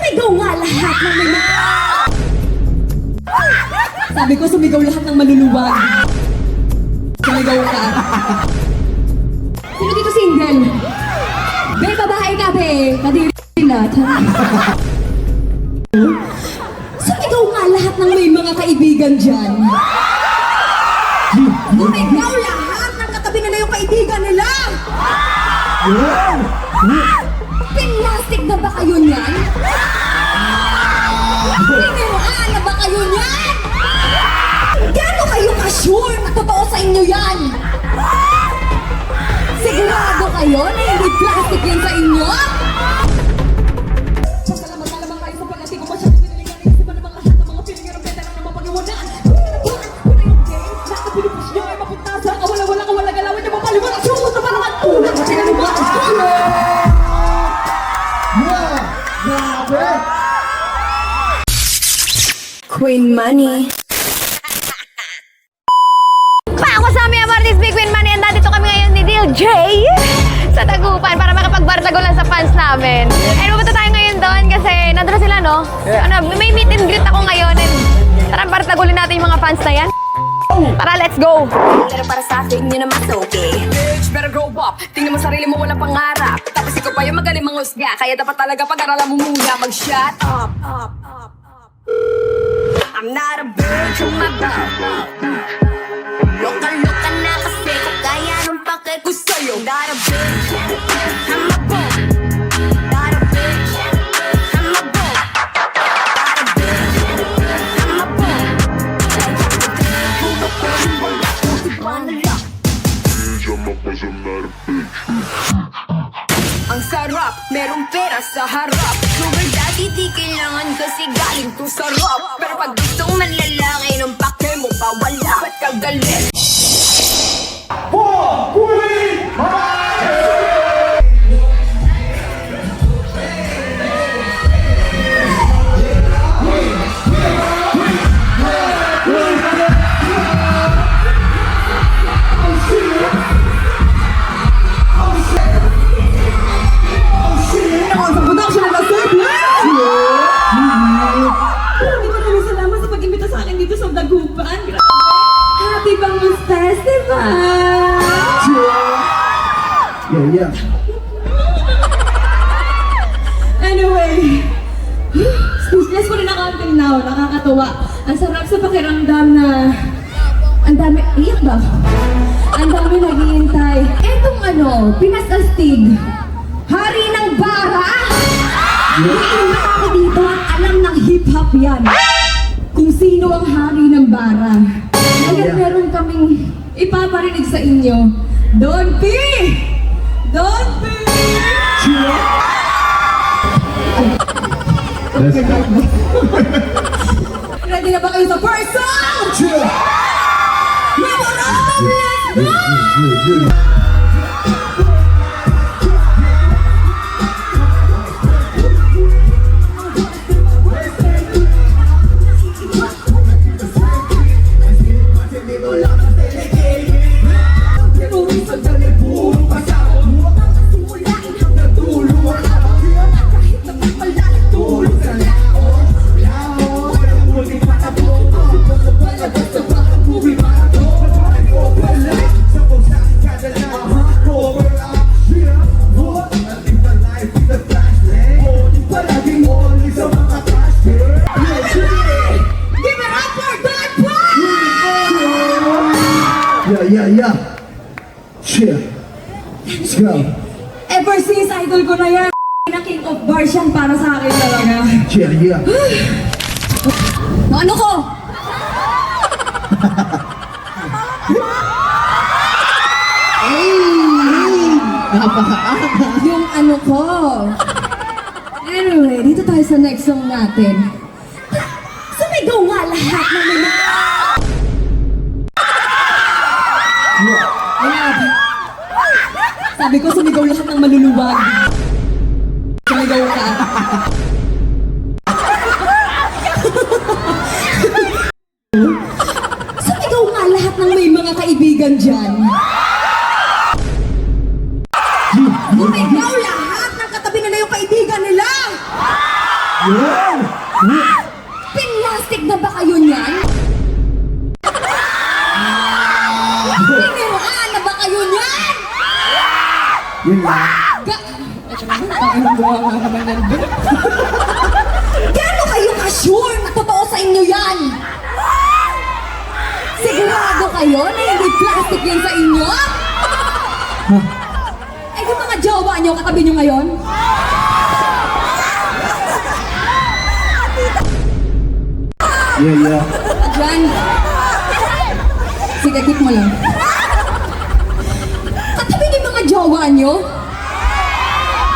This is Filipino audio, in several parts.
Sumigaw nga lahat ng may... Sabi ko, sumigaw lahat ng maluluwag. Sumigaw ka. Sino dito single? Be, babae ka, be. Kadiri na. Sumigaw nga lahat ng may mga kaibigan dyan. Sumigaw lahat ng katabi nila yung kaibigan nila. Pinlastik na ba kayo niyan? Pinuhaan na ba kayo niyan? Gano'n kayo ka-sure na totoo sa inyo yan? Sigurado kayo na hindi plastic yan sa inyo? Salamat na lamang kayo sa pag-asig ko masyadong piniligan. Isipan na lahat ng mga piling ng veteran na mapag-iwanan. Kuna yung game, lahat na pinipus nyo ay mapunta sa kawala-wala galawin nyo mapaliwanag. Sumunod na parang ulan sa sinalubat. Queen Money. Ako sa amin, Martis Big Queen Money. Nandito kami ngayon ni Dil J sa Dagupan para makapagbardagulan sa fans namin. And pupunta tayo ngayon doon kasi nandun sila, no? May meet and greet ako ngayon. And tara, bartagulin natin yung mga fans na yan. Tara, let's go! Pero para sa akin, yun naman okay. Bitch, better grow up. Tingnan mo sarili mo, walang pangarap. Tapos ikaw pa yung magaling manghusga. Kaya dapat talaga pag-aralan mo muna. Mag-shut up. I'm not a bitch, oh my God. Loka-loka na kasi kung kaya nung pakit ko sa'yo. Not a bitch, I'm a bum. Not a bitch, I'm a bum. Not a bitch, I'm a bum. Ang sarap, merong pera sa harap. Sugar daddy, di kailangan kasi galing to sarap. Pero pag gustong manlalaki ng pake mo pa, wala. Ba't ka galit? Salamat sa pag-imbita sa akin dito sa Dagupan. Happy Bangus Festival! Yeah. Anyway, speechless ko rin ako until now. Nakakatuwa. Ang sarap sa pakiramdam na ang dami, iyak ba? Ang dami naghihintay. Etong pinasastig. Hari ng bara! Hindi na ako dito at alam ng hip-hop yan. Kung sino ang hari ng bara. Kaya meron kaming ipaparinig sa inyo. Don't be! Don't be! Ready na ba kayo sa first song? Memorandum, let's go! Yeah. Cheer. Let's go. Ever since idol ko na yan, na king of bars yan para sa akin talaga. Cheer, yeah. Ano ko? Yung ano ko. Anyway, dito tayo sa next song natin. Sumigaw nga lahat ng mga... Sabi ko, sumigaw lahat ng maluluwag. Sumigaw ka. Sumigaw nga lahat ng may mga kaibigan dyan. Sumigaw lahat ng katabi nila yung kaibigan nila. Yun! Pinlastic na ba kayo niyan? Piniraan na ba kayo niyan? Yun lang. Gano'n kayo ka-sure na totoo sa inyo yan? Sigurado kayo na hindi plastic yun sa inyo? Ay, yung mga jowa nyo, katabi nyo ngayon? Yeah. Diyan. Sige, keep mo lang. Katabi niyo yung mga jowa nyo?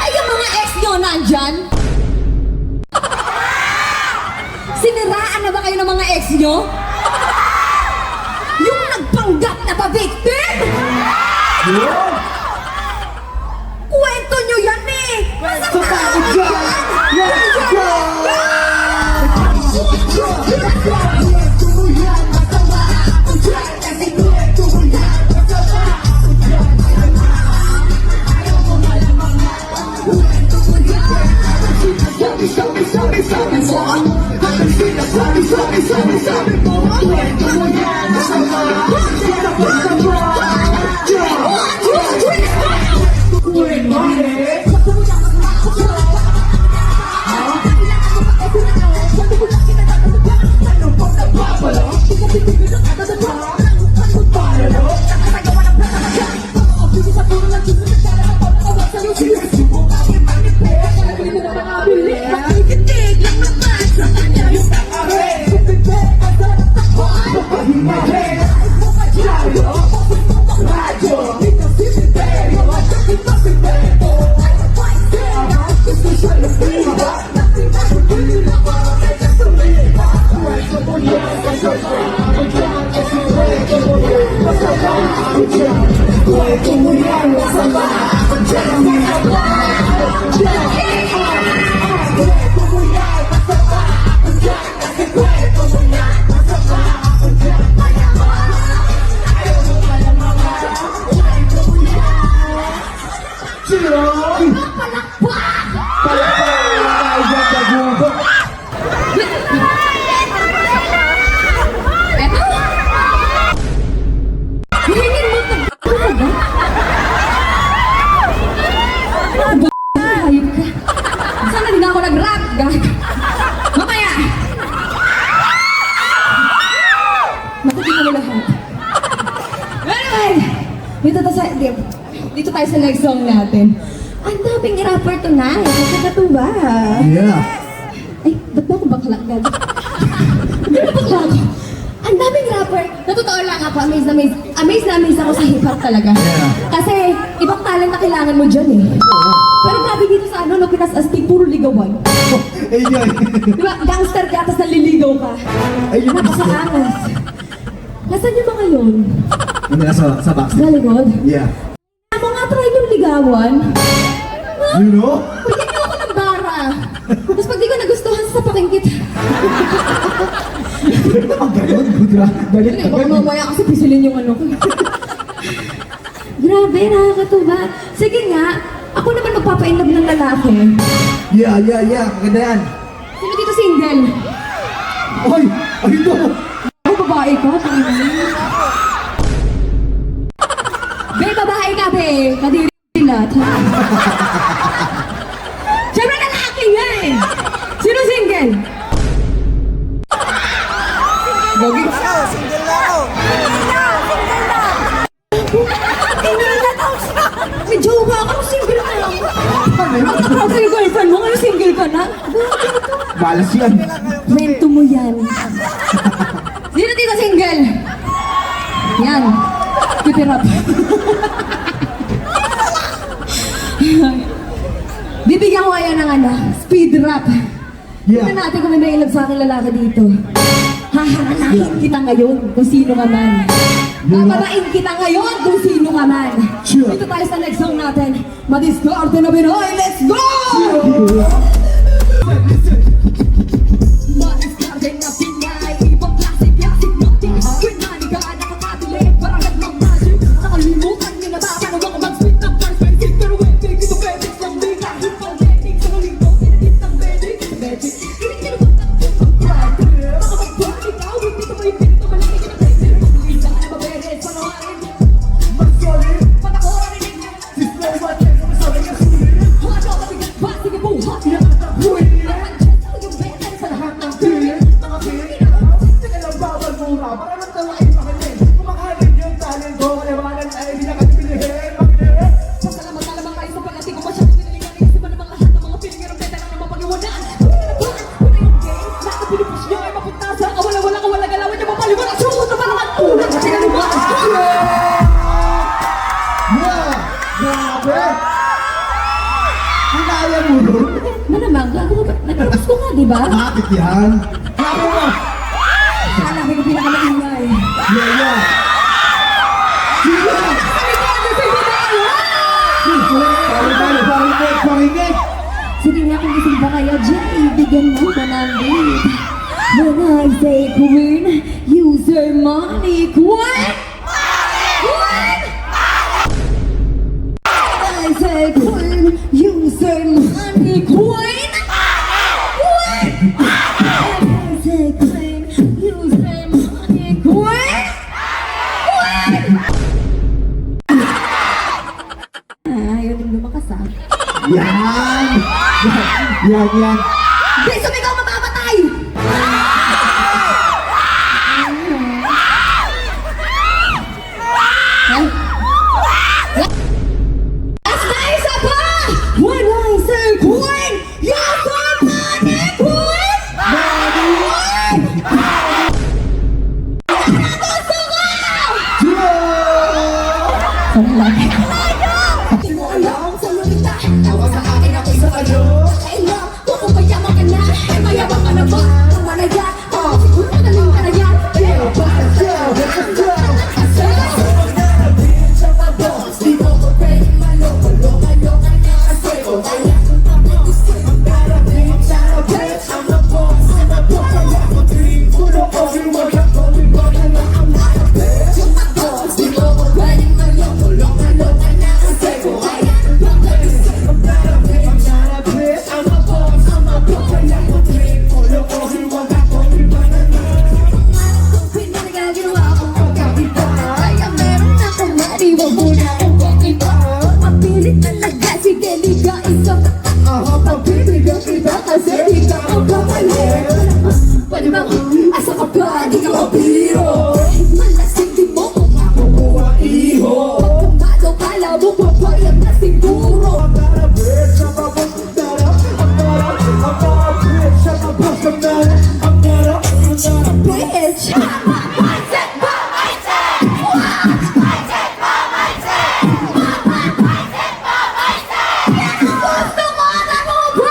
Ay, yung mga ex nyo nandyan? Siniraan na ba kayo ng mga ex nyo? Yung nagpanggap na pa-victim? Yun! Kwento nyo yan eh! Masama Dyan! Let's go! Eto? Hihingin mo ito. Ano ba? Hayop ka. Sana din ako nag-rap, gag. Mamaya! Matutin mo lahat. Anyway, dito tayo sa next song natin. Ang daming rapper tonight. Nakakatuwa. Yeah. Ay, ba't ba ako bakla? Gag? Hindi na bakla ako. Ang daming rapper. Natotoo lang ako. Amazed na amaze ako sa hip-hop talaga. Yeah. Kasi ibang talent na kailangan mo dyan eh. Pero grabe dito sa ano, no, Pinas Astig, puro ligawan. Ayun. Di ba, gangster ka, tapos naliligaw ka. Ayun. Napakaangas. Nasaan yung mga yun? Ano na sa box? Sa likod? Yeah. Ako nga try yung ligawan. You know? Bigyan niyo ako ng bara. Tapos pag di ko nagustuhan, sasapakin kita. Ang ganon. Galit Hindi, baka mamaya kasi pisilin yung ano ko. Grabe, nakakatuwa. Sige nga, ako naman magpapa-inlove ng lalaki. Yeah. Maganda yan. Sino dito single? Ay! Ay ito! Ako babae ka, tangina mo. Be, babae ka, be. Kadiri lahat. Siyempre lalaki nga eh. Sino single? Gagi. Single na ako! May jowa ka, single ka lang. Ang tawag sa girlfriend mo, ngayon single ka na? Balas yan. Kwento mo yan. Sino dito single? Yan. Keep it up. Bibigyan ko kayo ng ano, speed rap. Yeah. Tignan natin kung may mailab sa akin lalaki dito. Hahanapin kita ngayon kung sino ka man. Paparain kita ngayon kung sino ka man. Sure. Dito tayo sa next song natin. Madiskarte na Pinoy. Let's go! Madiskarte na Pinay. Ibang classic natin. Pinani ka nakakabili. Parang nagmamagic. Nakalimutan niyo na ba? Paano ako mag-spit ng perspective? Pero wait, take it to basics lang din. Kahit pang-technique sa kalito. Tinagit ng medic. di ba? Bakit yan? Sabi mo! Hanapin ko pinakamaingay. Yeah, yeah! Sige! Pakinggan! Sige nga kung gising ba kayo, Jay, bigyan mo ko ng beat. When I say queen, use your money, queen! Queen! I say queen, use your money, queen! Queen! I say queen, use your money, queen! Queen! Ayaw din lumakas ah. Yan! Yan! Di, sumigaw mamamatay! As na isa pa! When I say queen, you say money, queen! Queen! Gusto ko! Sorry lang. Di mo alam sa lumita, tawag sa akin ako sa kayo. Kailang, kung mayaman ka na, ay mayaman ka na ba? Tama na yan, siguro magaling ka na yan. Pero bakit siya? Di mo ko pwede maloko-loko na kasi ko kaya kung gusto yung darating. I'm the boss, kaya ko dream. Puno ko yung mga ko na ang mga bitch. Di mo ko pwede maloko-loko na kasi ko kaya kung gusto yung darating. I'm the boss, kaya ko dream. Puno ko yung mga ko kung pinagagawa ko ang kapitan. Kaya meron akong nariwag muna kung bakit ba. Mapilit talaga si Deliga isang pagpipigyan kita kasi di ka magkakalit. Pwede bang asa ka ba? Di ka mabiro. Malasing di mo kung makukuha iho. Pagpumado kala mo papayag na siguro. Bitch! Gusto ko na mo ba?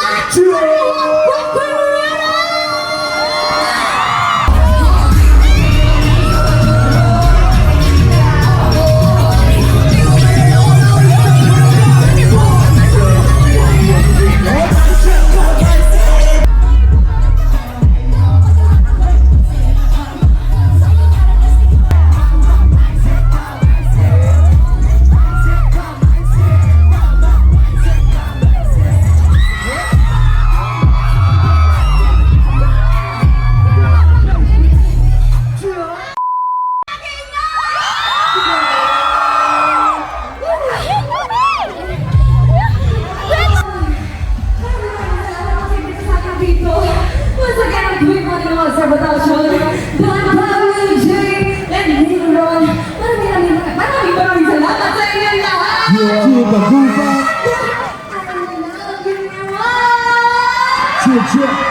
Once again, I'm doing one in one sabotation. Don Pablo, Jay, and Nimron. Maraming salamat sa inyo lahat! Chiba, Guba! I love you all! Chip!